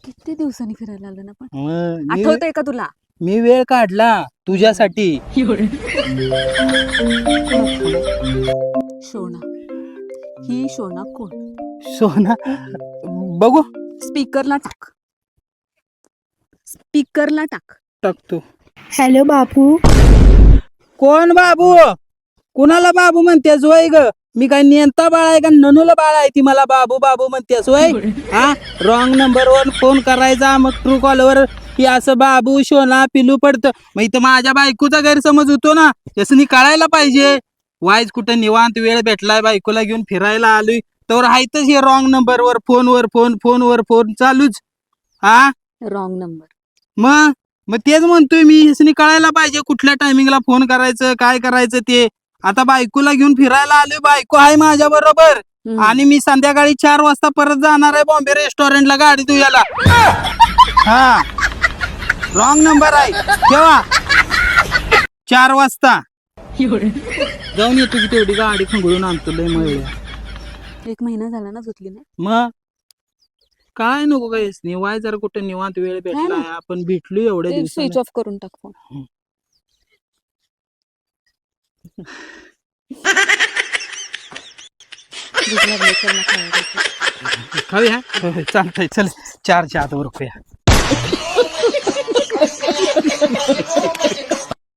किती दिवसांनी फिरायला आलो ना पण. मग आठवतंय का तुला? मी वेळ काढला तुझ्यासाठी. शोना. ही शोना कोण? सोना बघू स्पीकरला टाक. स्पीकरला टाक. टाकतो. हॅलो बापू. कोण बाबू? कुणाला बाबू म्हणतेस वय ग? मी काय नियंता बाळ आहे का ननूला बाळ आहे ती मला बाबू बाबू म्हणतेस वय? हा, रॉंग नंबरवर फोन करायचा मग ट्रू कॉलवर की असं बाबू शोना पिलू पडतं. मग इथं माझ्या बायकोचा गैरसमज होतो ना, त्यासनी कळायला पाहिजे. वाईज कुठं निवांत वेळ भेटलाय बायकोला घेऊन फिरायला आलोय तर हायतच हे रॉंग नंबरवर फोनवर फोन चालूच. हा रॉंग नंबर. मग मग तेच म्हणतोय मी, ह्यासनी कळायला पाहिजे कुठल्या टायमिंगला फोन करायचं काय करायचं ते. आता बायकोला घेऊन फिरायला आलोय, बायको आहे माझ्या बरोबर आणि मी संध्याकाळी 4 वाजता परत जाणार आहे बॉम्बे रेस्टॉरंटला गाडी तुझ्याला. हा, रॉंग नंबर आहे ठेवा. 4 वाजता जाऊन येतो की तेवढी गाडी खंगळून आणतो. लय मळल्या. 1 महिना झाला ना धुतली नाही. मग काय नको काय निवाय जरा कुठं निवांत वेळ भेटला आपण भेटलो एवढ्या ते दिवसांनी. स्विच ऑफ करून टाक फोन. भूक लागली, चल ना खायला जायचं. खाऊया. चालतंय चल. 4च्या आत रुपया.